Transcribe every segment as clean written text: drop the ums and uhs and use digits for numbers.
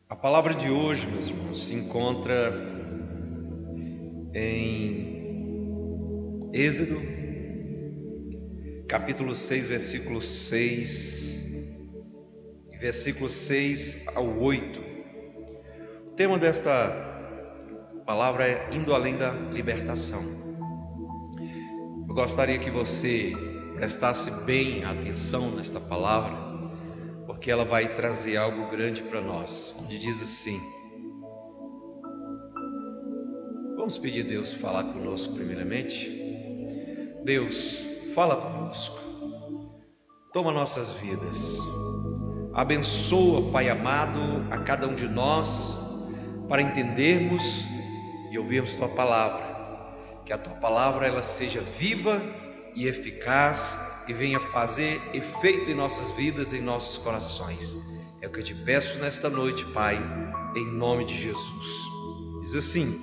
A palavra de hoje, meus irmãos, se encontra em Êxodo, capítulo 6, versículo 6 e versículo 6 ao 8. O tema desta palavra é indo além da libertação. Eu gostaria que você prestasse bem atenção nesta palavra, porque ela vai trazer algo grande para nós, onde diz assim. Vamos pedir a Deus falar conosco primeiramente. Deus, fala conosco, toma nossas vidas, abençoa, Pai amado, a cada um de nós, para entendermos e ouvirmos Tua palavra, que a Tua palavra ela seja viva e eficaz e venha fazer efeito em nossas vidas, em nossos corações. É o que eu te peço nesta noite, Pai, em nome de Jesus. Diz assim: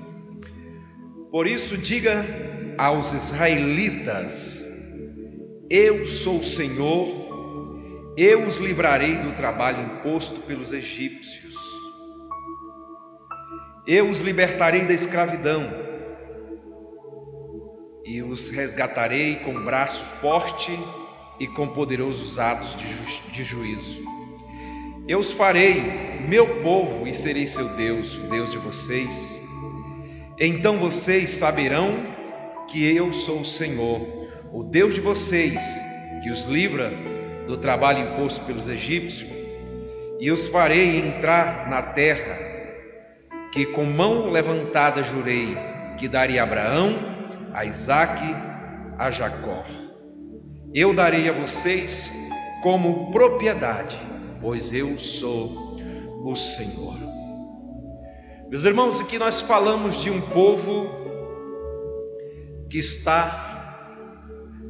por isso diga aos israelitas: eu sou o Senhor, eu os livrarei do trabalho imposto pelos egípcios, eu os libertarei da escravidão e os resgatarei com braço forte e com poderosos atos de juízo. Eu os farei meu povo e serei seu Deus, o Deus de vocês. Então vocês saberão que eu sou o Senhor, o Deus de vocês, que os livra do trabalho imposto pelos egípcios, e os farei entrar na terra que com mão levantada jurei que daria a Abraão, a Isaque, a Jacó. Eu darei a vocês como propriedade, pois eu sou o Senhor. Meus irmãos, aqui nós falamos de um povo que está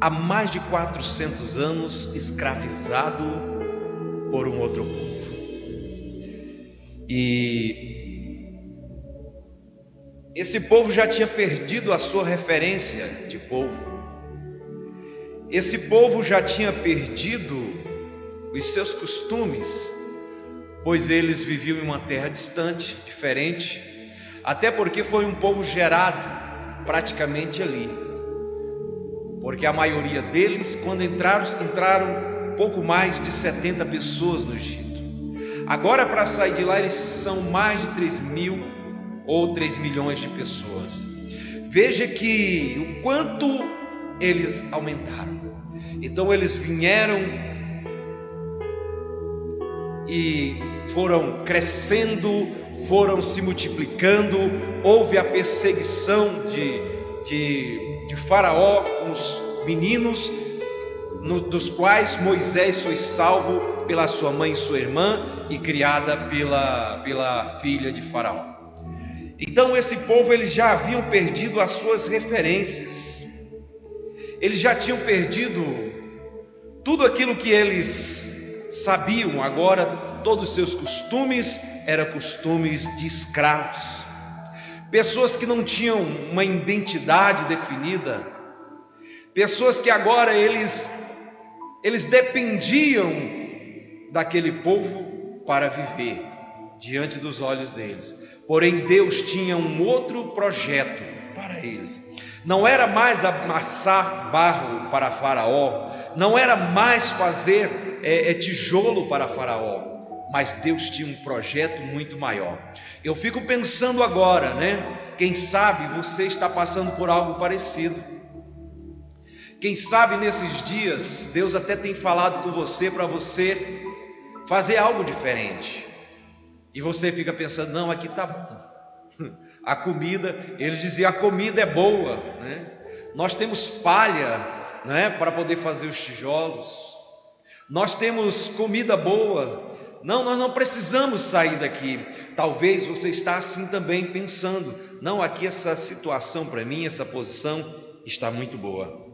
há mais de 400 anos escravizado por um outro povo. E esse povo já tinha perdido a sua referência de povo. Esse povo já tinha perdido os seus costumes, pois eles viviam em uma terra distante, diferente, até porque foi um povo gerado praticamente ali. Porque a maioria deles, quando entraram pouco mais de 70 pessoas no Egito. Agora, para sair de lá, eles são mais de 3 mil ou 3 milhões de pessoas. Veja que o quanto eles aumentaram. Então eles vieram e foram crescendo, foram se multiplicando. Houve a perseguição de Faraó com os meninos, dos quais Moisés foi salvo pela sua mãe e sua irmã e criada pela filha de Faraó. Então esse povo, eles já haviam perdido as suas referências, eles já tinham perdido tudo aquilo que eles sabiam. Agora todos os seus costumes eram costumes de escravos, pessoas que não tinham uma identidade definida, pessoas que agora eles dependiam daquele povo para viver diante dos olhos deles. Porém Deus tinha um outro projeto para eles. Não era mais amassar barro para Faraó, não era mais fazer tijolo para Faraó, mas Deus tinha um projeto muito maior. Eu fico pensando agora, quem sabe você está passando por algo parecido. Quem sabe nesses dias Deus até tem falado com você para você fazer algo diferente. E você fica pensando: não, aqui está bom. A comida, eles diziam, a comida é boa, Nós temos palha, para poder fazer os tijolos. Nós temos comida boa. Não, nós não precisamos sair daqui. Talvez você está assim também pensando: não, aqui essa situação para mim, essa posição está muito boa.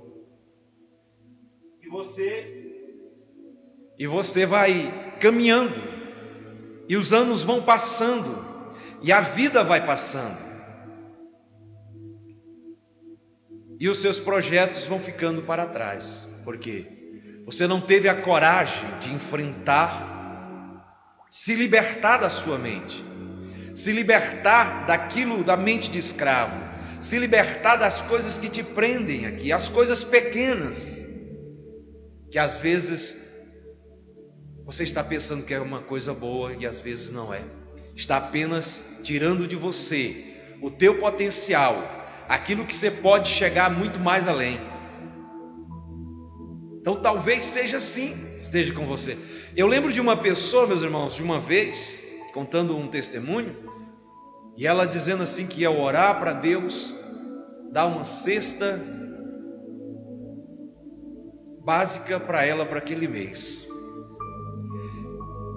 E você vai caminhando. E os anos vão passando, e a vida vai passando. e os seus projetos vão ficando para trás. Por quê? Você não teve a coragem de enfrentar, se libertar da sua mente, se libertar daquilo, da mente de escravo, se libertar das coisas que te prendem aqui, as coisas pequenas, que às vezes você está pensando que é uma coisa boa e às vezes não é. Está apenas tirando de você o teu potencial, aquilo que você pode chegar muito mais além. Então talvez seja assim, esteja com você. Eu lembro de uma pessoa, meus irmãos, de uma vez, contando um testemunho, e ela dizendo assim que ia orar para Deus dar uma cesta básica para ela para aquele mês.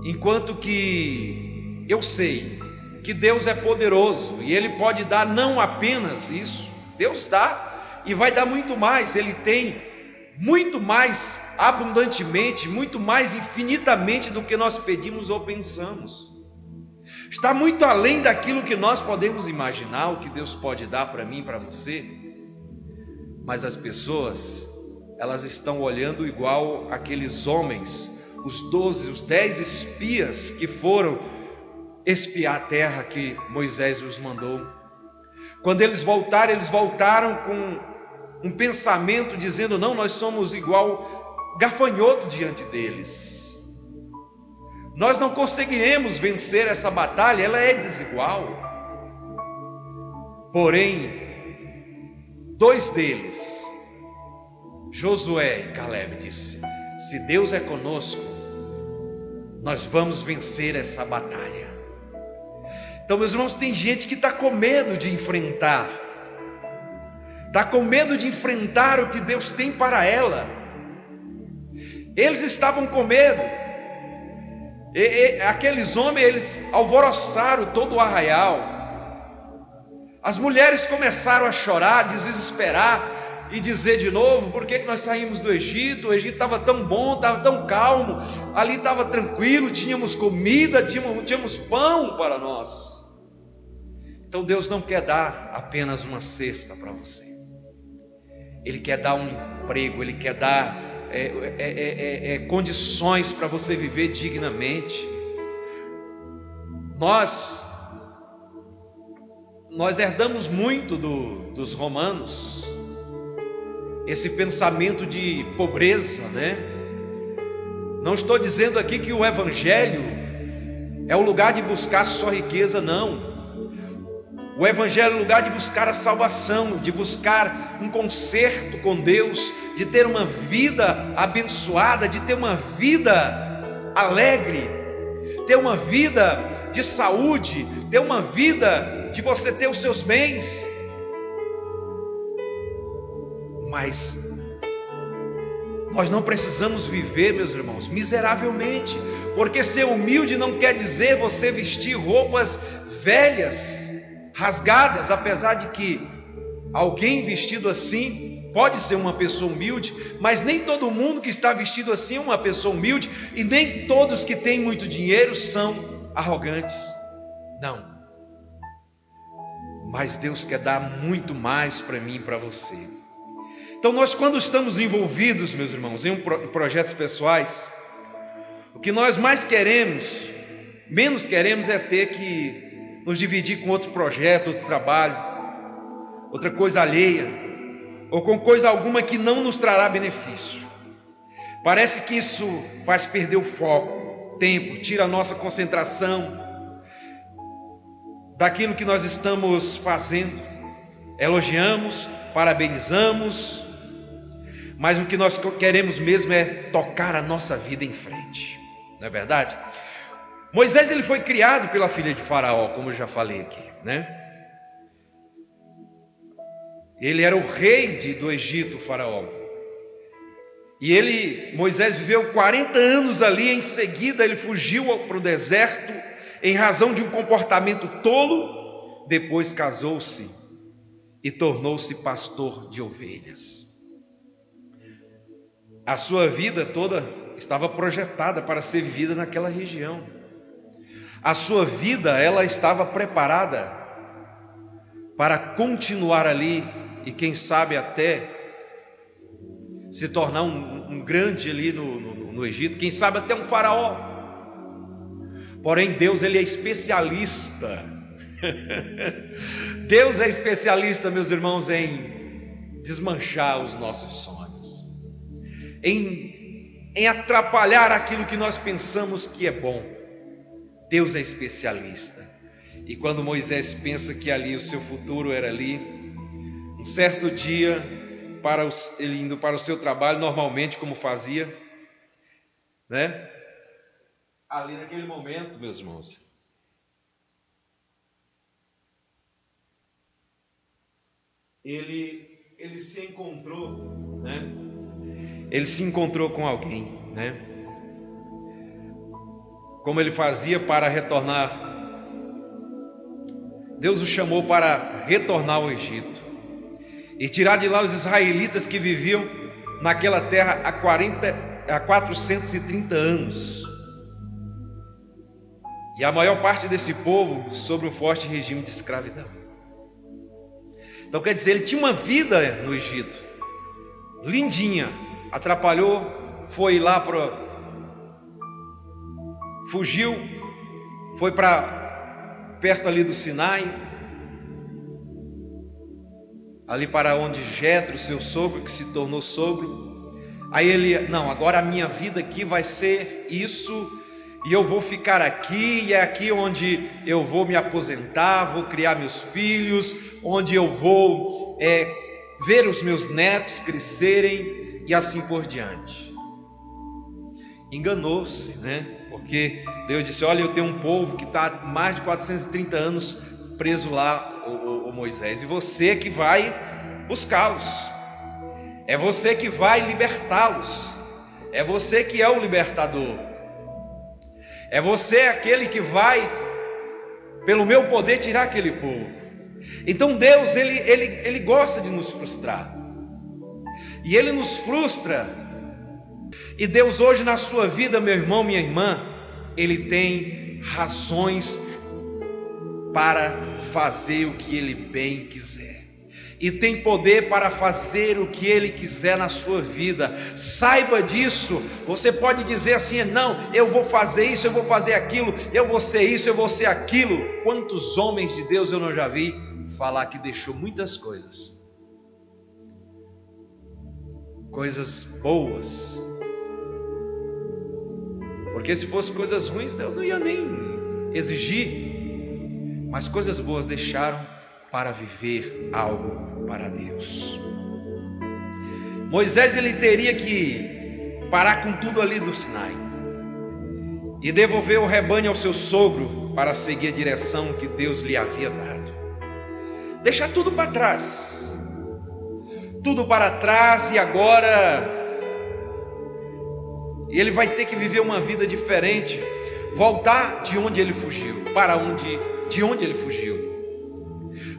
Enquanto que eu sei que Deus é poderoso e Ele pode dar não apenas isso, Deus dá e vai dar muito mais. Ele tem muito mais abundantemente, muito mais infinitamente do que nós pedimos ou pensamos. Está muito além daquilo que nós podemos imaginar, o que Deus pode dar para mim e para você. Mas as pessoas, elas estão olhando igual aqueles homens, os 10 espias que foram espiar a terra que Moisés os mandou. Quando eles voltaram com um pensamento dizendo: não, nós somos igual gafanhoto diante deles. Nós não conseguiremos vencer essa batalha, ela é desigual. Porém, 2 deles, Josué e Caleb, disse: se Deus é conosco, nós vamos vencer essa batalha. Então, meus irmãos, tem gente que está com medo de enfrentar, está com medo de enfrentar o que Deus tem para ela. Eles estavam com medo. Aqueles homens, eles alvoroçaram todo o arraial. As mulheres começaram a chorar, desesperar e dizer de novo: por que nós saímos do Egito? O Egito estava tão bom, estava tão calmo, ali estava tranquilo, tínhamos comida, tínhamos pão para nós. Então Deus não quer dar apenas uma cesta para você. Ele quer dar um emprego, Ele quer dar condições para você viver dignamente. Nós herdamos muito dos romanos, esse pensamento de pobreza, né? Não estou dizendo aqui que o Evangelho é o lugar de buscar só riqueza, não. O Evangelho é o lugar de buscar a salvação, de buscar um conserto com Deus, de ter uma vida abençoada, de ter uma vida alegre, ter uma vida de saúde, ter uma vida de você ter os seus bens. Mas nós não precisamos viver, meus irmãos, miseravelmente, porque ser humilde não quer dizer você vestir roupas velhas, rasgadas, apesar de que alguém vestido assim pode ser uma pessoa humilde, mas nem todo mundo que está vestido assim é uma pessoa humilde, e nem todos que têm muito dinheiro são arrogantes, não. Mas Deus quer dar muito mais para mim e para você. Então nós, quando estamos envolvidos, meus irmãos, em projetos pessoais, o que nós menos queremos é ter que nos dividir com outros projetos, outro trabalho, outra coisa alheia, ou com coisa alguma que não nos trará benefício. Parece que isso faz perder o foco, o tempo, tira a nossa concentração daquilo que nós estamos fazendo. Elogiamos, parabenizamos, mas o que nós queremos mesmo é tocar a nossa vida em frente, não é verdade? Moisés, ele foi criado pela filha de Faraó, como eu já falei aqui, né? Ele era o rei do Egito, o Faraó. E Moisés viveu 40 anos ali, em seguida ele fugiu para o deserto, em razão de um comportamento tolo, depois casou-se e tornou-se pastor de ovelhas. A sua vida toda estava projetada para ser vivida naquela região. A sua vida, ela estava preparada para continuar ali e quem sabe até se tornar um grande ali no Egito, quem sabe até um faraó. Porém, Deus, ele é especialista. Deus é especialista, meus irmãos, em desmanchar os nossos sonhos, em atrapalhar aquilo que nós pensamos que é bom. Deus é especialista. E quando Moisés pensa que ali o seu futuro era ali, um certo dia, ele indo para o seu trabalho, normalmente como fazia, né? Ali naquele momento, meus irmãos, ele se encontrou, né? Ele se encontrou com alguém, né? Como ele fazia para retornar, Deus o chamou para retornar ao Egito e tirar de lá os israelitas que viviam naquela terra há 430 anos. E a maior parte desse povo sob um forte regime de escravidão. Então quer dizer, ele tinha uma vida no Egito, lindinha, atrapalhou, foi lá fugiu, foi para perto ali do Sinai, ali para onde Jetro, seu sogro, que se tornou sogro. Aí ele, não, agora a minha vida aqui vai ser isso, e eu vou ficar aqui, e é aqui onde eu vou me aposentar, vou criar meus filhos, onde eu vou ver os meus netos crescerem, e assim por diante. Enganou-se, né? Porque Deus disse, olha, eu tenho um povo que está há mais de 430 anos preso lá, o Moisés, e você que vai buscá-los, é você que vai libertá-los, é você que é o libertador, é você aquele que vai, pelo meu poder, tirar aquele povo. Então Deus, ele gosta de nos frustrar, e Ele nos frustra. E Deus hoje na sua vida, meu irmão, minha irmã, Ele tem razões para fazer o que Ele bem quiser, e tem poder para fazer o que Ele quiser na sua vida. Saiba disso. Você pode dizer assim, não, eu vou fazer isso, eu vou fazer aquilo, eu vou ser isso, eu vou ser aquilo. Quantos homens de Deus eu não já vi falar que deixou muitas coisas boas, porque se fosse coisas ruins, Deus não ia nem exigir, mas coisas boas deixaram para viver algo para Deus. Moisés, ele teria que parar com tudo ali do Sinai e devolver o rebanho ao seu sogro para seguir a direção que Deus lhe havia dado. Deixar tudo para trás, e agora ele vai ter que viver uma vida diferente, voltar de onde ele fugiu, de onde ele fugiu,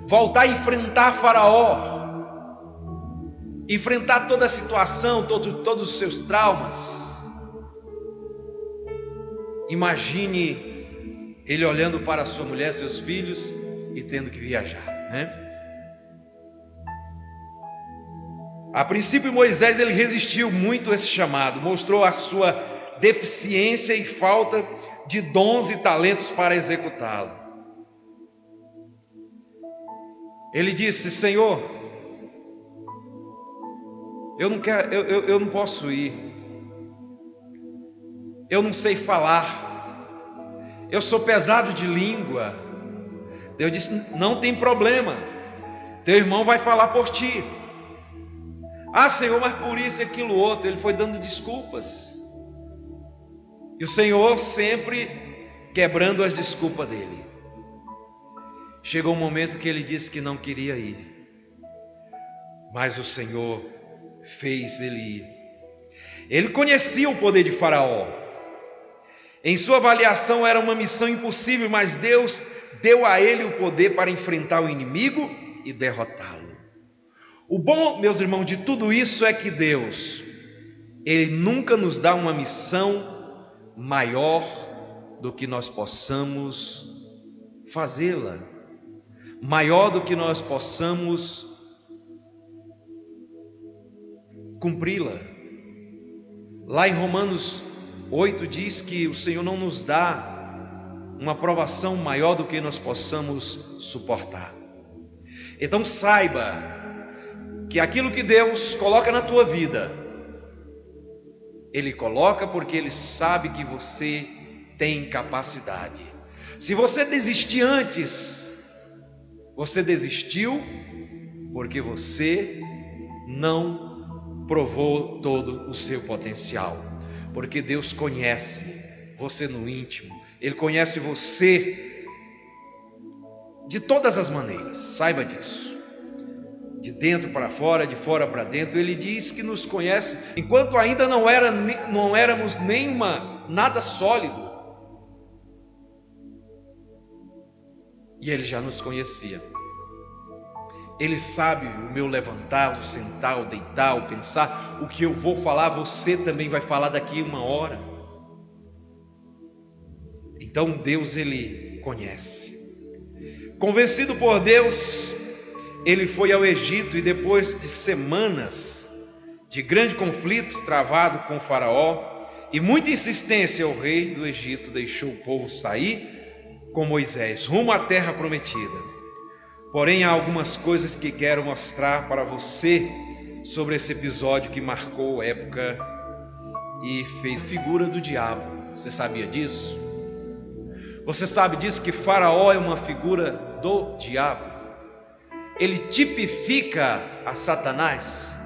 voltar a enfrentar Faraó, enfrentar toda a situação, todos os seus traumas. Imagine ele olhando para sua mulher, seus filhos e tendo que viajar, né? A princípio, Moisés, ele resistiu muito a esse chamado, mostrou a sua deficiência e falta de dons e talentos para executá-lo. Ele disse, Senhor, eu não posso ir, eu não sei falar, eu sou pesado de língua. Deus disse, não tem problema, teu irmão vai falar por ti. Ah, Senhor, mas por isso, aquilo, outro. Ele foi dando desculpas, e o Senhor sempre quebrando as desculpas dele. Chegou um momento que ele disse que não queria ir, mas o Senhor fez ele ir. Ele conhecia o poder de Faraó. Em sua avaliação era uma missão impossível, mas Deus deu a ele o poder para enfrentar o inimigo e derrotá-lo. O bom, meus irmãos, de tudo isso é que Deus, Ele nunca nos dá uma missão maior do que nós possamos fazê-la, maior do que nós possamos cumpri-la. Lá em Romanos 8 diz que o Senhor não nos dá uma provação maior do que nós possamos suportar. Então saiba que aquilo que Deus coloca na tua vida, Ele coloca porque Ele sabe que você tem capacidade. Se você desistir antes, você desistiu porque você não provou todo o seu potencial. Porque Deus conhece você no íntimo, Ele conhece você de todas as maneiras, saiba disso. De dentro para fora, de fora para dentro. Ele diz que nos conhece enquanto ainda não éramos nada sólido. E Ele já nos conhecia. Ele sabe o meu levantar, o sentar, o deitar, o pensar. O que eu vou falar, você também vai falar daqui a 1 hora. Então Deus, Ele conhece. Convencido por Deus, ele foi ao Egito e depois de semanas de grande conflito travado com o faraó e muita insistência, o rei do Egito deixou o povo sair com Moisés rumo à terra prometida. Porém, há algumas coisas que quero mostrar para você sobre esse episódio que marcou a época e fez figura do diabo. Você sabia disso? Você sabe disso, que Faraó é uma figura do diabo? Ele tipifica a Satanás.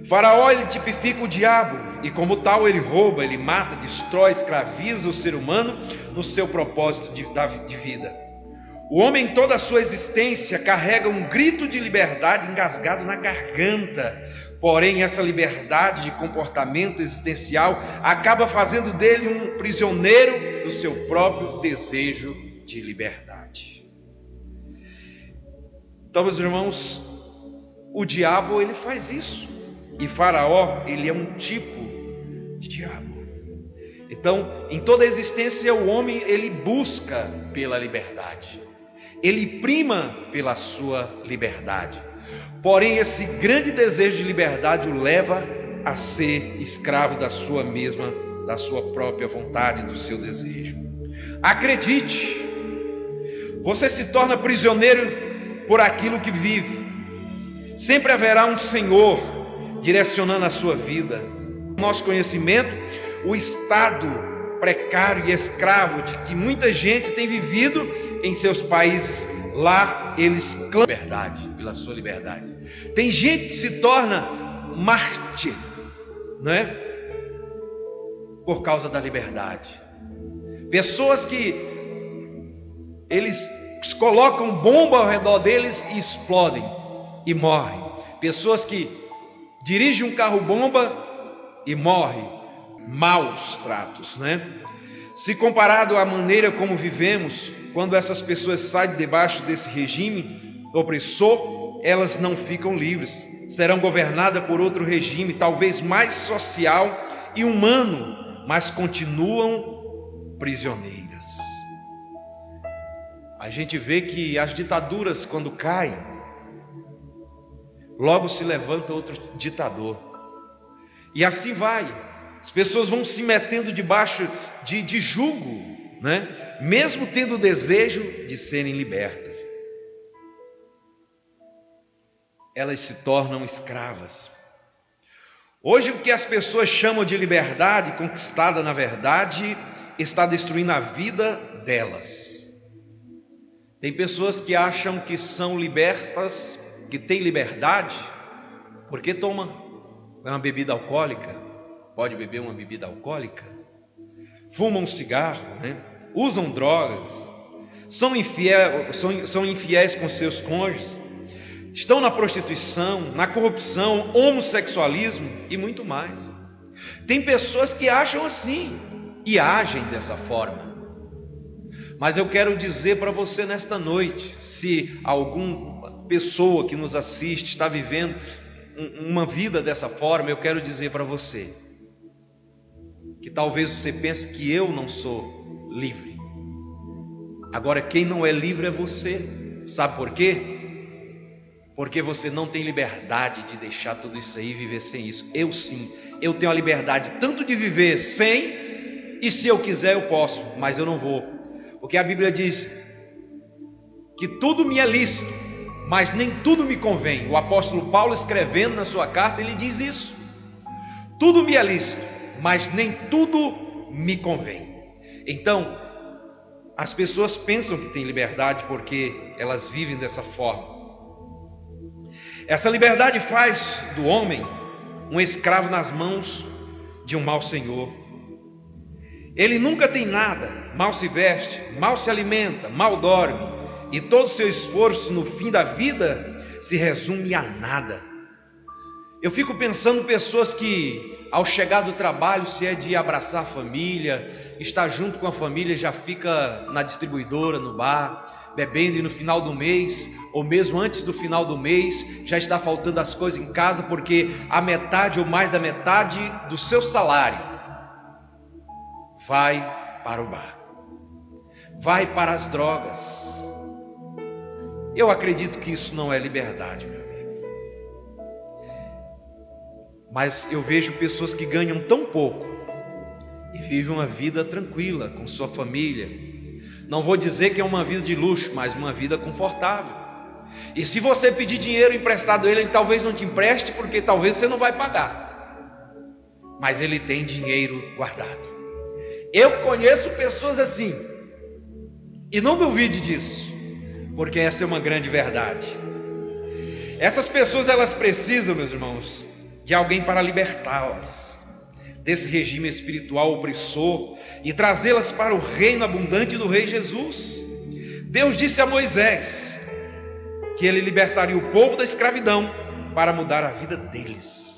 Faraó, ele tipifica o diabo e como tal ele rouba, ele mata, destrói, escraviza o ser humano no seu propósito de vida. O homem em toda a sua existência carrega um grito de liberdade engasgado na garganta. Porém, essa liberdade de comportamento existencial acaba fazendo dele um prisioneiro do seu próprio desejo de liberdade. Então, meus irmãos, o diabo, ele faz isso. E Faraó, ele é um tipo de diabo. Então, em toda a existência, o homem, ele busca pela liberdade. Ele prima pela sua liberdade. Porém, esse grande desejo de liberdade o leva a ser escravo da sua própria vontade, do seu desejo. Acredite, você se torna prisioneiro por aquilo que vive. Sempre haverá um Senhor direcionando a sua vida. Nosso conhecimento, o estado precário e escravo de que muita gente tem vivido em seus países, lá eles clamam pela sua liberdade. Tem gente que se torna mártir, não é? Por causa da liberdade. Pessoas que eles colocam bomba ao redor deles e explodem e morrem. Pessoas que dirigem um carro-bomba e morrem. Maus tratos, né? Se comparado à maneira como vivemos, quando essas pessoas saem debaixo desse regime opressor, elas não ficam livres. Serão governadas por outro regime, talvez mais social e humano, mas continuam prisioneiras. A gente vê que as ditaduras, quando caem, logo se levanta outro ditador. E assim vai. As pessoas vão se metendo debaixo de jugo, né? Mesmo tendo o desejo de serem libertas. Elas se tornam escravas. Hoje, o que as pessoas chamam de liberdade conquistada, na verdade, está destruindo a vida delas. Tem pessoas que acham que são libertas, que têm liberdade, porque tomam uma bebida alcoólica. Pode beber uma bebida alcoólica, fumam um cigarro, né? Usam drogas, são infiéis com seus cônjuges, estão na prostituição, na corrupção, homossexualismo e muito mais. Tem pessoas que acham assim e agem dessa forma. Mas eu quero dizer para você nesta noite, se alguma pessoa que nos assiste está vivendo uma vida dessa forma, eu quero dizer para você que talvez você pense que eu não sou livre. Agora, quem não é livre é você. Sabe por quê? porque você não tem liberdade de deixar tudo isso aí e viver sem isso. Eu sim, eu tenho a liberdade tanto de viver sem, e se eu quiser eu posso, mas eu não vou, porque a Bíblia diz que tudo me é lícito, mas nem tudo me convém. O apóstolo Paulo, escrevendo na sua carta, ele diz isso: tudo me é lícito, mas nem tudo me convém. Então, as pessoas pensam que têm liberdade porque elas vivem dessa forma. Essa liberdade faz do homem um escravo nas mãos de um mau senhor. Ele nunca tem nada, mal se veste, mal se alimenta, mal dorme, e todo o seu esforço no fim da vida se resume a nada. Eu fico pensando pessoas que, ao chegar do trabalho, se é de abraçar a família, estar junto com a família, já fica na distribuidora, no bar, bebendo, e no final do mês, ou mesmo antes do final do mês, já está faltando as coisas em casa, porque a metade ou mais da metade do seu salário vai para o bar, vai para as drogas. Eu acredito que isso não é liberdade, meu amigo. Mas eu vejo pessoas que ganham tão pouco e vivem uma vida tranquila com sua família. Não vou dizer que é uma vida de luxo, mas uma vida confortável. E se você pedir dinheiro emprestado a ele, ele talvez não te empreste, porque talvez você não vai pagar. Mas ele tem dinheiro guardado. Eu conheço pessoas assim, e não duvide disso, porque essa é uma grande verdade. Essas pessoas, elas precisam, meus irmãos, de alguém para libertá-las desse regime espiritual opressor e trazê-las para o reino abundante do Rei Jesus. Deus disse a Moisés que ele libertaria o povo da escravidão para mudar a vida deles.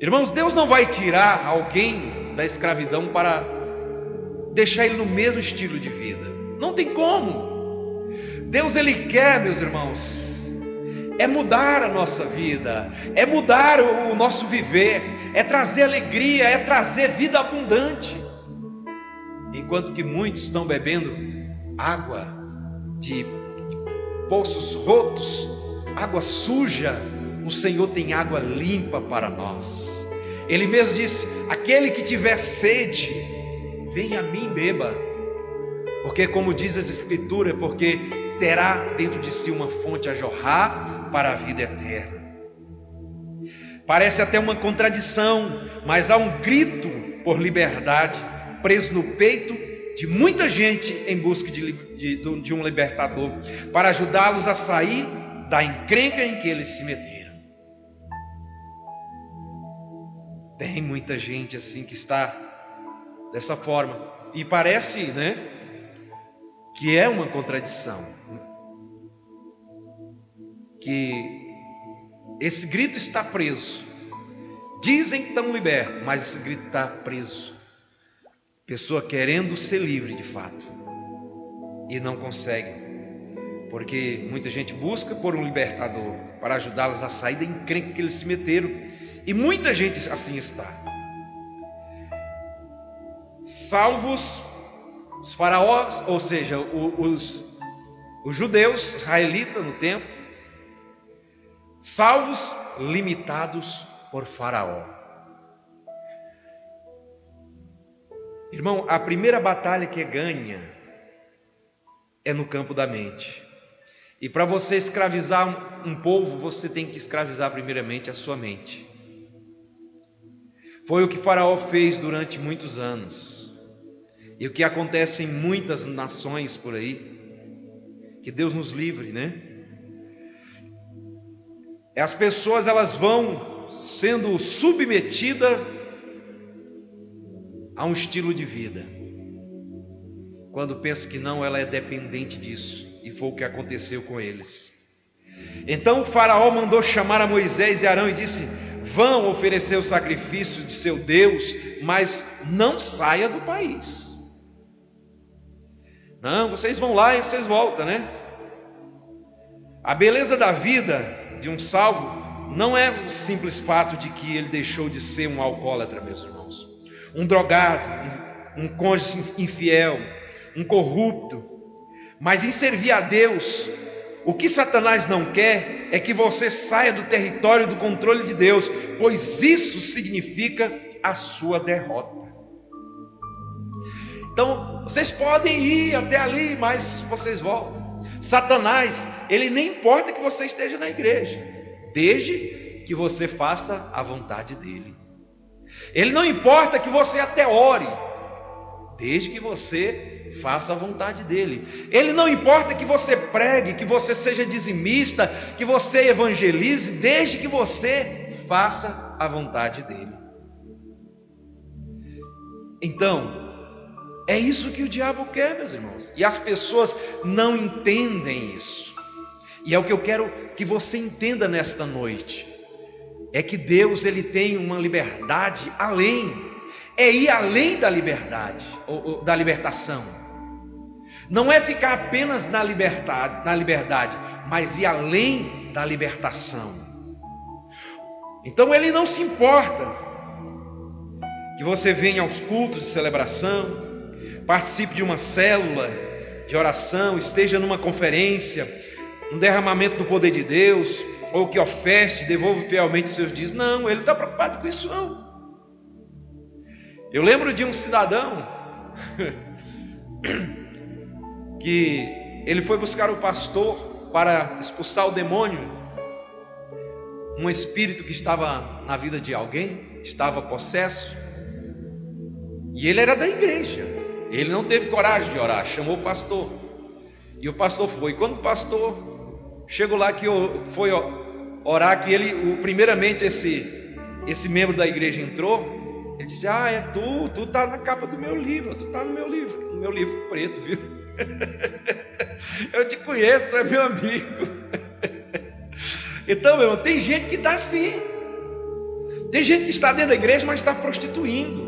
Irmãos, Deus não vai tirar alguém da escravidão para deixar ele no mesmo estilo de vida. Não tem como. Deus, ele quer, meus irmãos, é mudar a nossa vida, é mudar o nosso viver, é trazer alegria, é trazer vida abundante. Enquanto que muitos estão bebendo água de poços rotos, água suja, o Senhor tem água limpa para nós. Ele mesmo disse: aquele que tiver sede, venha a mim e beba, porque como diz as Escrituras, porque terá dentro de si uma fonte a jorrar para a vida eterna. Parece até uma contradição, mas há um grito por liberdade preso no peito de muita gente em busca de um libertador, para ajudá-los a sair da encrenca em que eles se meteram. Tem muita gente assim que está dessa forma, e parece, né, que é uma contradição, que esse grito está preso. Dizem que estão libertos, mas esse grito está preso. Pessoa querendo ser livre de fato e não consegue, porque muita gente busca por um libertador para ajudá-los a sair da encrenca que eles se meteram, e muita gente assim está. Salvos os faraós, ou seja, os judeus, israelitas no tempo, salvos, limitados por Faraó. Irmão, a primeira batalha que ganha é no campo da mente. E para você escravizar um povo, você tem que escravizar primeiramente a sua mente. Foi o que Faraó fez durante muitos anos, e o que acontece em muitas nações por aí. Que Deus nos livre, né? As pessoas, elas vão sendo submetidas a um estilo de vida, quando pensa que não, ela é dependente disso, e foi o que aconteceu com eles. Então o Faraó mandou chamar a Moisés e Arão e disse: vão oferecer o sacrifício de seu Deus, mas não saia do país. Não, vocês vão lá e vocês voltam, né? A beleza da vida de um salvo não é o simples fato de que ele deixou de ser um alcoólatra, meus irmãos, um drogado, um cônjuge infiel, um corrupto, mas em servir a Deus O que Satanás não quer é que você saia do território do controle de Deus, pois isso significa a sua derrota. Então, vocês podem ir até ali, mas vocês voltam. Satanás, ele nem importa que você esteja na igreja, desde que você faça a vontade dele. Ele não importa que você até ore, desde que você faça a vontade dele. Ele não importa que você pregue, que você seja dizimista, que você evangelize, desde que você faça a vontade dele. Então, é isso que o diabo quer, meus irmãos, e as pessoas não entendem isso. E é o que eu quero que você entenda nesta noite, é que Deus, ele tem uma liberdade além, é ir além da liberdade, ou da libertação. Não é ficar apenas na liberdade, mas ir além da libertação. Então ele não se importa que você venha aos cultos de celebração, participe de uma célula de oração, esteja numa conferência, um derramamento do poder de Deus, ou que oferte, devolva fielmente os seus dízimos. Não, ele não está preocupado com isso não. Eu lembro de um cidadão que ele foi buscar o pastor para expulsar o demônio, um espírito que estava na vida de alguém, estava possesso, e ele era da igreja. Ele não teve coragem de orar, chamou o pastor, e o pastor foi. E quando o pastor chegou lá, que foi orar, que ele, primeiramente esse membro da igreja entrou, ele disse: é tu tá na capa do meu livro, tu tá no meu livro preto, viu? Eu te conheço, tu é meu amigo. Então, meu irmão, tem gente que está assim, tem gente que está dentro da igreja, mas está prostituindo.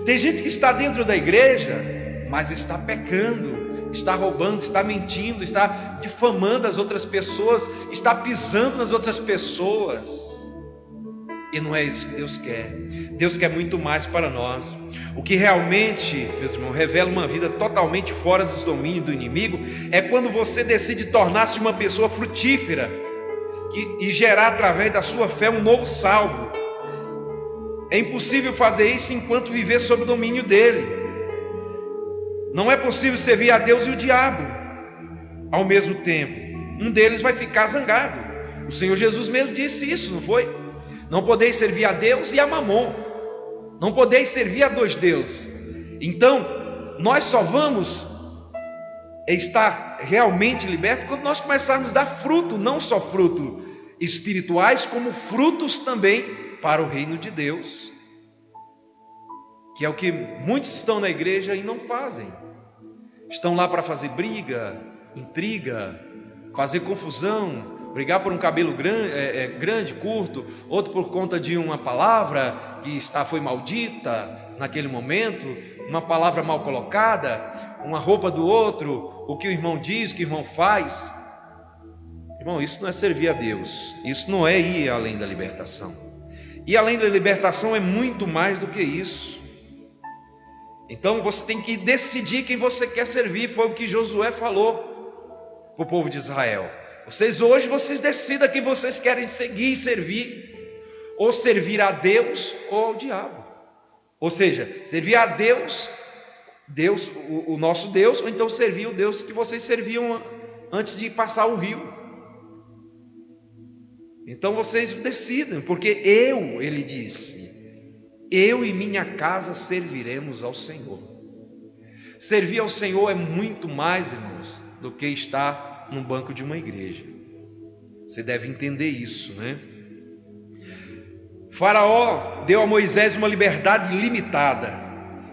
Tem gente que está dentro da igreja, mas está pecando, está roubando, está mentindo, está difamando as outras pessoas, está pisando nas outras pessoas. E não é isso que Deus quer. Deus quer muito mais para nós. O que realmente, meus irmãos, revela uma vida totalmente fora dos domínios do inimigo é quando você decide tornar-se uma pessoa frutífera e gerar através da sua fé um novo salvo. É impossível fazer isso enquanto viver sob o domínio dele. Não é possível servir a Deus e o diabo ao mesmo tempo. Um deles vai ficar zangado. O Senhor Jesus mesmo disse isso, não foi? Não podeis servir a Deus e a Mamon. Não podeis servir a dois deuses. Então, nós só vamos estar realmente libertos quando nós começarmos a dar fruto, não só frutos espirituais, como frutos também para o reino de Deus, que é o que muitos estão na igreja e não fazem. Estão lá para fazer briga, intriga, fazer confusão, brigar por um cabelo grande, curto, outro por conta de uma palavra que foi maldita naquele momento, uma palavra mal colocada, uma roupa do outro, o que o irmão diz, o que o irmão faz. Irmão, isso não é servir a Deus, isso não é ir além da libertação. E além da libertação é muito mais do que isso. Então você tem que decidir quem você quer servir. Foi o que Josué falou para o povo de Israel. Vocês decidam quem vocês querem seguir e servir. Ou servir a Deus ou ao diabo. Ou seja, servir a Deus, o nosso Deus, ou então servir o Deus que vocês serviam antes de passar o rio. Então vocês decidem, porque ele disse, eu e minha casa serviremos ao Senhor. Servir ao Senhor é muito mais, irmãos, do que estar num banco de uma igreja. Você deve entender isso, né? Faraó deu a Moisés uma liberdade limitada.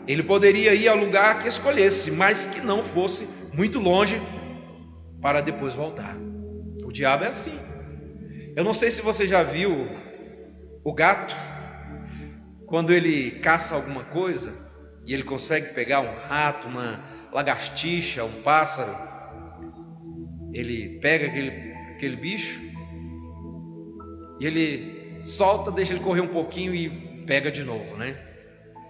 Ele poderia ir ao lugar que escolhesse, mas que não fosse muito longe para depois voltar. O diabo é assim. Eu não sei se você já viu o gato, quando ele caça alguma coisa e ele consegue pegar um rato, uma lagartixa, um pássaro, ele pega aquele bicho e ele solta, deixa ele correr um pouquinho e pega de novo, né?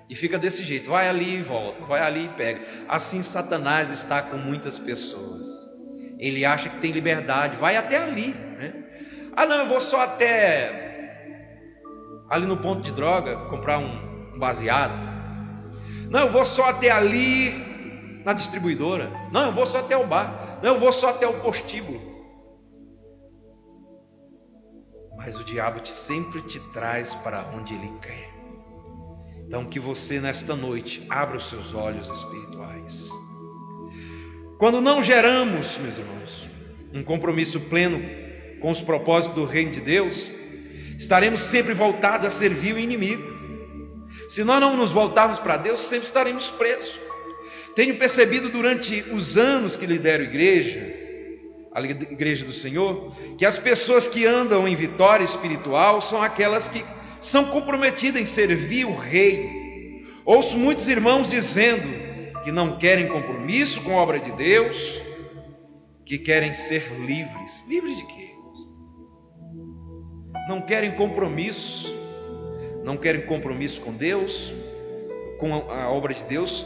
E fica desse jeito, vai ali e volta, vai ali e pega. Assim Satanás está com muitas pessoas. Ele acha que tem liberdade, vai até ali, né? Ah, não, eu vou só até ali no ponto de droga comprar um baseado. Não, eu vou só até ali na distribuidora. Não, eu vou só até o bar. Não, eu vou só até o postíbulo. Mas o diabo sempre te traz para onde ele quer. Então que você nesta noite abra os seus olhos espirituais. Quando não geramos, meus irmãos, um compromisso pleno com os propósitos do reino de Deus, estaremos sempre voltados a servir o inimigo. Se nós não nos voltarmos para Deus, sempre estaremos presos. Tenho percebido durante os anos que lidero a igreja do Senhor, que as pessoas que andam em vitória espiritual são aquelas que são comprometidas em servir o rei. Ouço muitos irmãos dizendo que não querem compromisso com a obra de Deus, que querem ser livres. Livres de quê? Não querem compromisso, não querem compromisso com Deus, com a obra de Deus,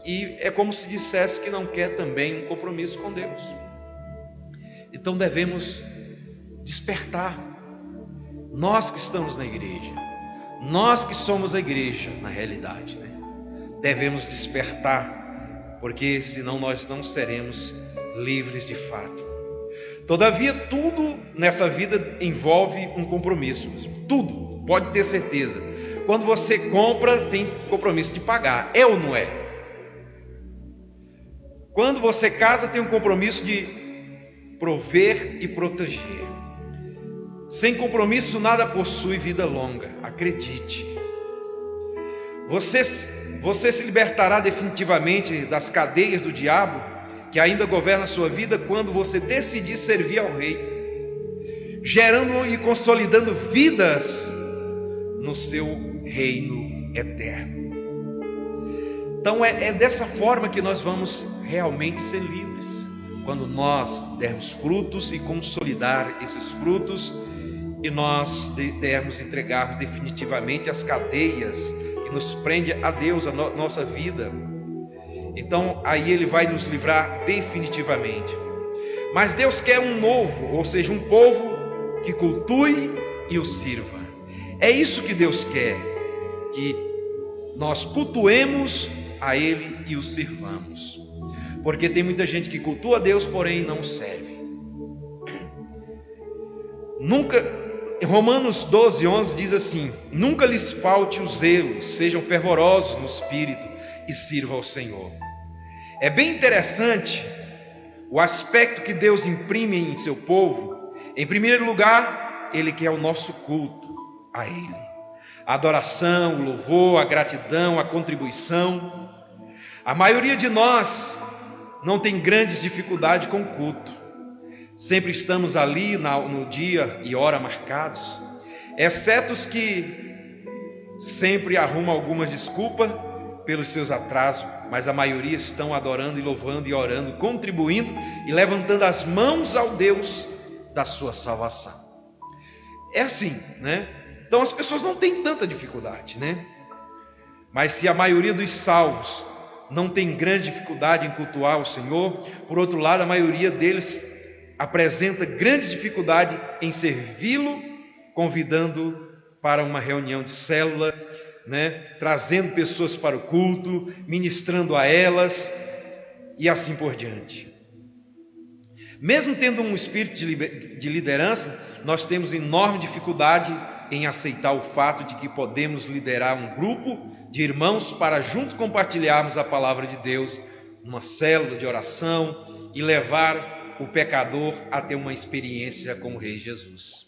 e é como se dissesse que não quer também um compromisso com Deus. Então devemos despertar, nós que estamos na igreja, nós que somos a igreja na realidade, né? Devemos despertar, porque senão nós não seremos livres de fato. Todavia, tudo nessa vida envolve um compromisso, tudo, pode ter certeza. Quando você compra, tem compromisso de pagar, é ou não é? Quando você casa, tem um compromisso de prover e proteger. Sem compromisso nada possui vida longa, acredite. Você se libertará definitivamente das cadeias do diabo que ainda governa a sua vida quando você decidir servir ao rei, gerando e consolidando vidas no seu reino eterno. Então é dessa forma que nós vamos realmente ser livres, quando nós dermos frutos e consolidar esses frutos, e nós dermos entregar definitivamente as cadeias que nos prende a Deus, a nossa vida. Então aí Ele vai nos livrar definitivamente. Mas Deus quer um novo, ou seja, um povo que cultue e o sirva. É isso que Deus quer, que nós cultuemos a Ele e o sirvamos. Porque tem muita gente que cultua a Deus, porém não serve. Romanos 12:11 diz assim: nunca lhes falte o zelo, sejam fervorosos no espírito e sirvam ao Senhor. É bem interessante o aspecto que Deus imprime em seu povo. Em primeiro lugar, Ele quer o nosso culto a Ele, a adoração, o louvor, a gratidão, a contribuição. A maioria de nós não tem grandes dificuldades com o culto. Sempre estamos ali no dia e hora marcados, exceto os que sempre arrumam algumas desculpas pelos seus atrasos, mas a maioria estão adorando e louvando e orando, contribuindo e levantando as mãos ao Deus da sua salvação. É assim, né? Então as pessoas não têm tanta dificuldade, né? Mas se a maioria dos salvos não tem grande dificuldade em cultuar o Senhor, por outro lado, a maioria deles apresenta grande dificuldade em servi-lo, convidando para uma reunião de célula, né? Trazendo pessoas para o culto, ministrando a elas e assim por diante. Mesmo tendo um espírito de liderança, nós temos enorme dificuldade em aceitar o fato de que podemos liderar um grupo de irmãos para juntos compartilharmos a palavra de Deus numa célula de oração e levar o pecador a ter uma experiência com o Rei Jesus.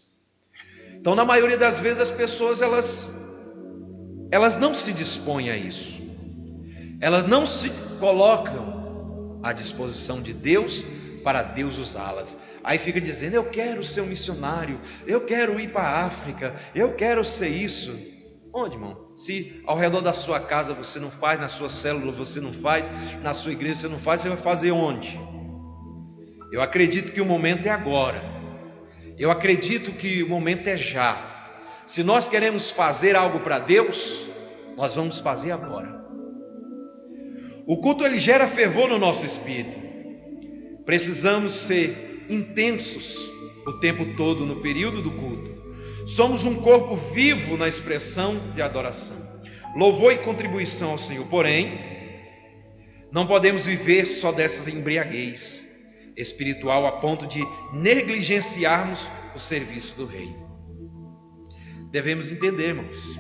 Então, na maioria das vezes, as pessoas elas não se dispõem a isso. Elas não se colocam à disposição de Deus para Deus usá-las. Aí fica dizendo: eu quero ser um missionário, eu quero ir para a África, eu quero ser isso. Onde, irmão? Se ao redor da sua casa você não faz, na sua célula você não faz, na sua igreja você não faz, você vai fazer onde? Eu acredito que o momento é agora. Eu acredito que o momento é já. Se nós queremos fazer algo para Deus, nós vamos fazer agora. O culto ele gera fervor no nosso espírito. Precisamos ser intensos o tempo todo no período do culto. Somos um corpo vivo na expressão de adoração, louvor e contribuição ao Senhor. Porém, não podemos viver só dessa embriaguez espiritual a ponto de negligenciarmos o serviço do Rei. Devemos entender, irmãos,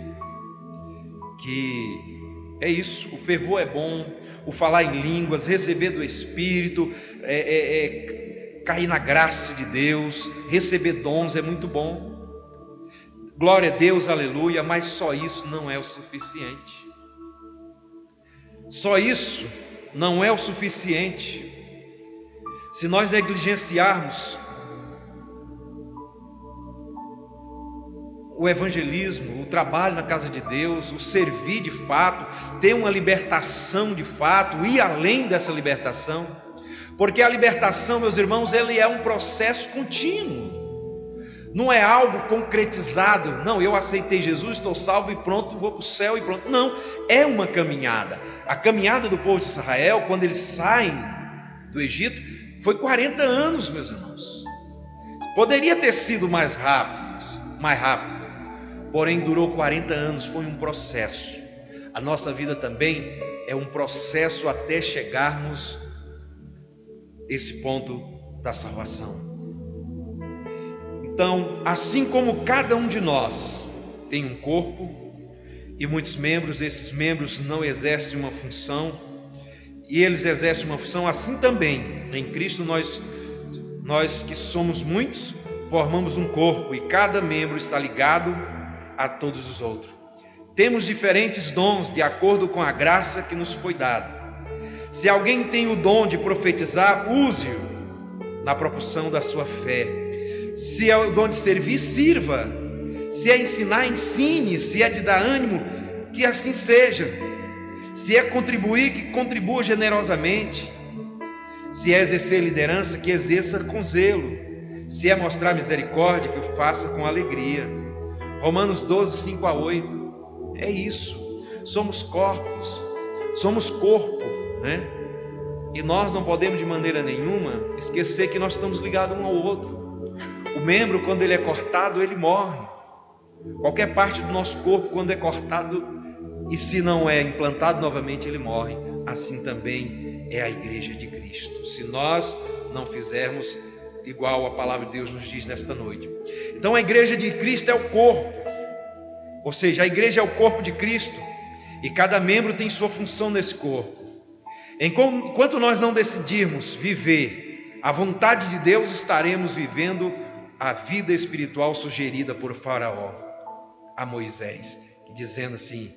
que é isso, o fervor é bom, o falar em línguas, receber do Espírito, cair na graça de Deus, receber dons é muito bom. Glória a Deus, aleluia, mas só isso não é o suficiente. Só isso não é o suficiente. Se nós negligenciarmos o evangelismo, o trabalho na casa de Deus, o servir de fato, ter uma libertação de fato, ir além dessa libertação, porque a libertação, meus irmãos, ele é um processo contínuo. Não é algo concretizado. Não, eu aceitei Jesus, estou salvo e pronto, vou para o céu e pronto. Não, é uma caminhada. A caminhada do povo de Israel, quando eles saem do Egito, foi 40 anos, meus irmãos. Poderia ter sido mais rápido, porém durou 40 anos, foi um processo. A nossa vida também é um processo até chegarmos a esse ponto da salvação. Então, assim como cada um de nós tem um corpo e muitos membros, esses membros não exercem uma função e eles exercem uma função, assim também em Cristo nós que somos muitos formamos um corpo e cada membro está ligado a todos os outros. Temos diferentes dons de acordo com a graça que nos foi dada. Se alguém tem o dom de profetizar, use-o na proporção da sua fé. Se é o dom de servir, sirva. Se é ensinar, ensine. Se é de dar ânimo, que assim seja. Se é contribuir, que contribua generosamente. Se é exercer liderança, que exerça com zelo. Se é mostrar misericórdia, que o faça com alegria. Romanos 12, 5 a 8. É isso. Somos corpos. Somos corpo, né? E nós não podemos de maneira nenhuma esquecer que nós estamos ligados um ao outro. O membro, quando ele é cortado, ele morre. Qualquer parte do nosso corpo, quando é cortado, e se não é implantado novamente, ele morre. Assim também é a igreja de Cristo. Se nós não fizermos igual a palavra de Deus nos diz nesta noite. Então a igreja de Cristo é o corpo. Ou seja, a igreja é o corpo de Cristo. E cada membro tem sua função nesse corpo. Enquanto nós não decidirmos viver a vontade de Deus, estaremos vivendo a vida espiritual sugerida por Faraó a Moisés, dizendo assim: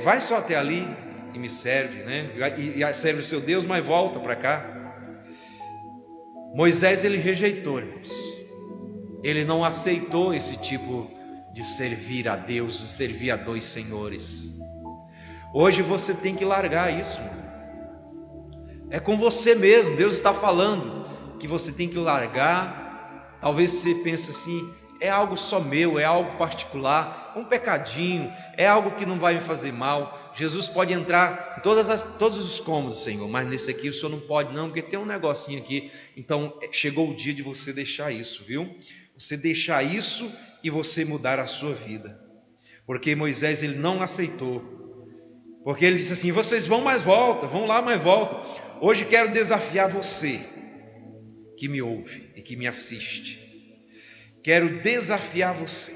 vai só até ali e me serve, né? E serve o seu Deus, mas volta para cá. Moisés, ele rejeitou, irmãos. Ele não aceitou esse tipo de servir a Deus, de servir a dois senhores. Hoje você tem que largar isso, irmão. É com você mesmo. Deus está falando que você tem que largar. Talvez você pense assim: é algo só meu, é algo particular, um pecadinho, é algo que não vai me fazer mal. Jesus pode entrar em todos os cômodos, Senhor, mas nesse aqui o Senhor não pode não, porque tem um negocinho aqui. Então chegou o dia de você deixar isso, viu? Você deixar isso e você mudar a sua vida. Porque Moisés, ele não aceitou. Porque ele disse assim: vocês vão, mas volta, vão lá, mas volta. Hoje quero desafiar você que me ouve e que me assiste. Quero desafiar você.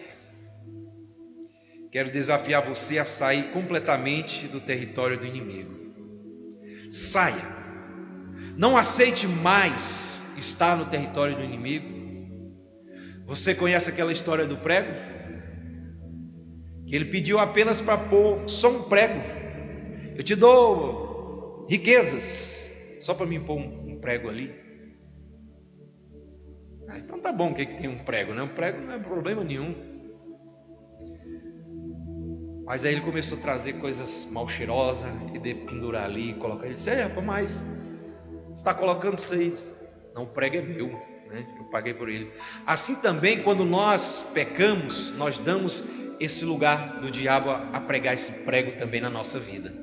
Quero desafiar você a sair completamente do território do inimigo. Saia. Não aceite mais estar no território do inimigo. Você conhece aquela história do prego? Que ele pediu apenas para pôr só um prego. Eu te dou riquezas, só para mim pôr um prego ali. Então tá bom, o que tem um prego, né? Um prego não é problema nenhum. Mas aí ele começou a trazer coisas mal cheirosas e de pendurar ali, colocar. Ele disse: rapaz, mas você está colocando 6. Não, o prego é meu, né? Eu paguei por ele. Assim também, quando nós pecamos, nós damos esse lugar do diabo a pregar esse prego também na nossa vida.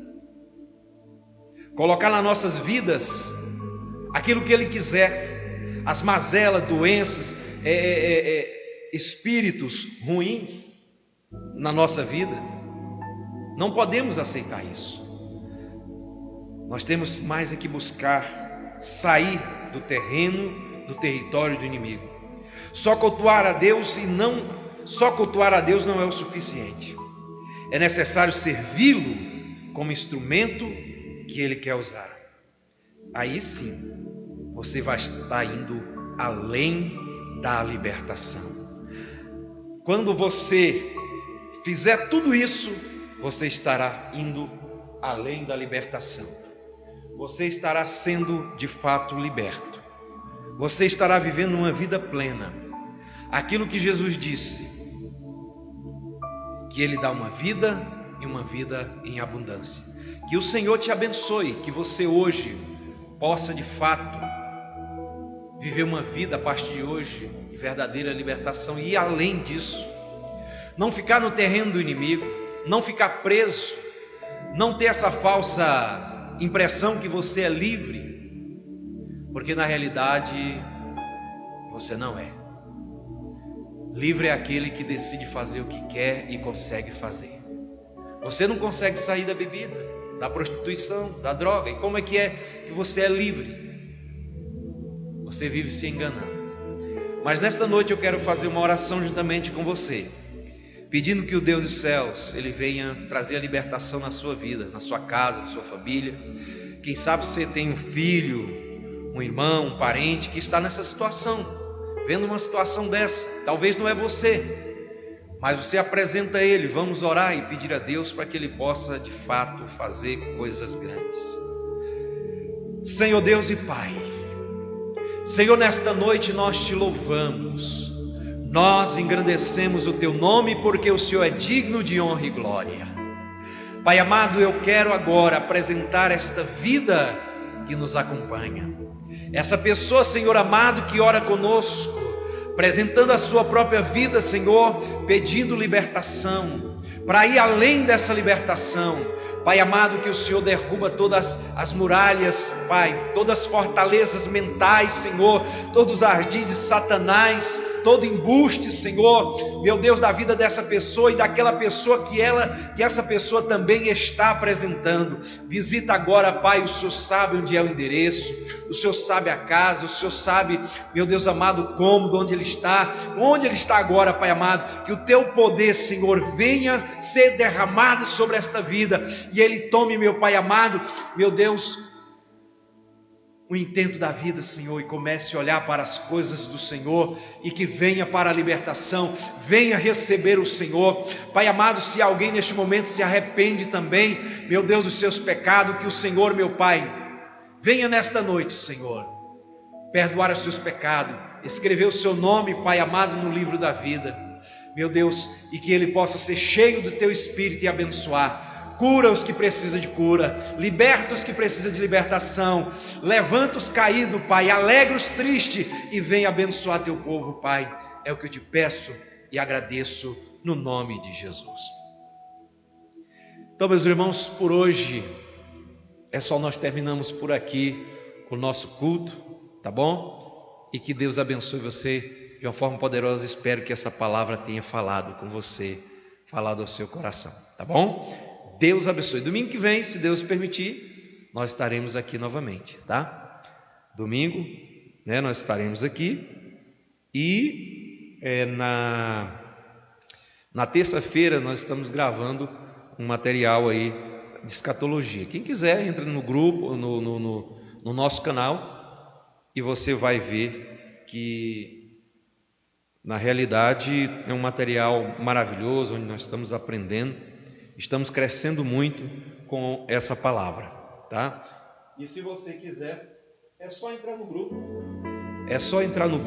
Colocar nas nossas vidas aquilo que Ele quiser, as mazelas, doenças, espíritos ruins na nossa vida. Não podemos aceitar isso. Nós temos mais é que buscar sair do terreno, do território do inimigo. Só cultuar a Deus não é o suficiente. É necessário servi-lo como instrumento que Ele quer usar. Aí sim, você vai estar indo além da libertação. Quando você fizer tudo isso, você estará indo além da libertação. Você estará sendo de fato liberto. Você estará vivendo uma vida plena. Aquilo que Jesus disse, que Ele dá uma vida e uma vida em abundância. Que o Senhor te abençoe, que você hoje possa de fato viver uma vida a partir de hoje de verdadeira libertação e ir além disso. Não ficar no terreno do inimigo, não ficar preso, não ter essa falsa impressão que você é livre, porque na realidade você não é. Livre é aquele que decide fazer o que quer e consegue fazer. Você não consegue sair da bebida, da prostituição, da droga. E como é que você é livre? Você vive se enganando. Mas nesta noite eu quero fazer uma oração juntamente com você, pedindo que o Deus dos céus, Ele venha trazer a libertação na sua vida, na sua casa, na sua família. Quem sabe você tem um filho, um irmão, um parente que está nessa situação, vendo uma situação dessa. Talvez não é você, mas você apresenta a Ele. Vamos orar e pedir a Deus para que Ele possa de fato fazer coisas grandes. Senhor Deus e Pai, Senhor, nesta noite nós te louvamos, nós engrandecemos o teu nome, porque o Senhor é digno de honra e glória. Pai amado, eu quero agora apresentar esta vida que nos acompanha, essa pessoa, Senhor amado, que ora conosco, apresentando a sua própria vida, Senhor, pedindo libertação, para ir além dessa libertação. Pai amado, que o Senhor derruba todas as muralhas, Pai, todas as fortalezas mentais, Senhor, todos os ardis de Satanás, todo embuste, Senhor, meu Deus, da vida dessa pessoa e daquela pessoa que essa pessoa também está apresentando. Visita agora, Pai, o Senhor sabe onde é o endereço, o Senhor sabe a casa, o Senhor sabe, meu Deus amado, o cômodo, onde ele está agora, Pai amado. Que o teu poder, Senhor, venha ser derramado sobre esta vida e ele tome, meu Pai amado, meu Deus, o intento da vida, Senhor, e comece a olhar para as coisas do Senhor, e que venha para a libertação, venha receber o Senhor. Pai amado, se alguém neste momento se arrepende também, meu Deus, dos seus pecados, que o Senhor, meu Pai, venha nesta noite, Senhor, perdoar os seus pecados, escrever o seu nome, Pai amado, no livro da vida, meu Deus, e que ele possa ser cheio do teu Espírito e abençoar. Cura os que precisam de cura, liberta os que precisam de libertação, levanta os caídos, Pai, alegra os tristes e vem abençoar teu povo, Pai. É o que eu te peço e agradeço no nome de Jesus. Então, meus irmãos, por hoje é só, nós terminamos por aqui o nosso culto, tá bom? E que Deus abençoe você de uma forma poderosa. Espero que essa palavra tenha falado com você, falado ao seu coração, tá bom? Deus abençoe. Domingo que vem, se Deus permitir, nós estaremos aqui novamente, tá? Domingo, né, nós estaremos aqui. E na terça-feira nós estamos gravando um material aí de escatologia. Quem quiser, entra no grupo, no nosso canal, e você vai ver que na realidade é um material maravilhoso, onde nós estamos aprendendo. Estamos crescendo muito com essa palavra, tá? E se você quiser, é só entrar no grupo. É só entrar no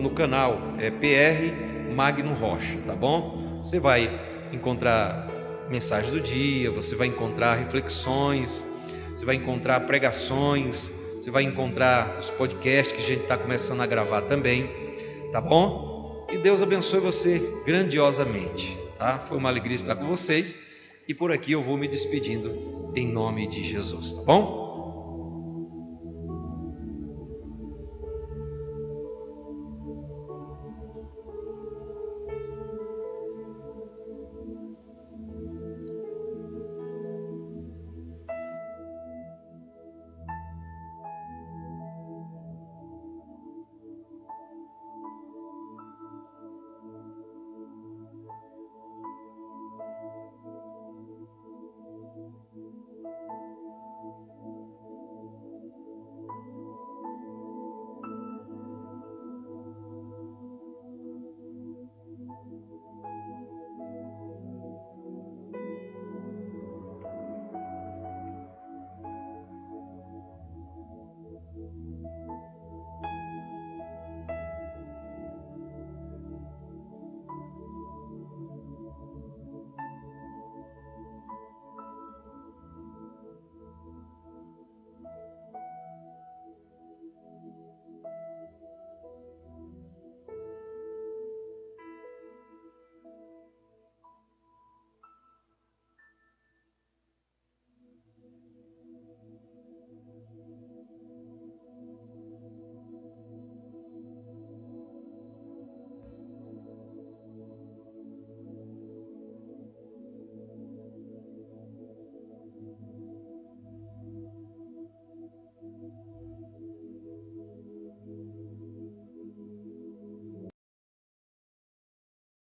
canal, é PR Magno Rocha, tá bom? Você vai encontrar mensagem do dia, você vai encontrar reflexões, você vai encontrar pregações, você vai encontrar os podcasts que a gente está começando a gravar também, tá bom? E Deus abençoe você grandiosamente. Tá? Foi uma alegria estar com vocês, e por aqui eu vou me despedindo em nome de Jesus, tá bom?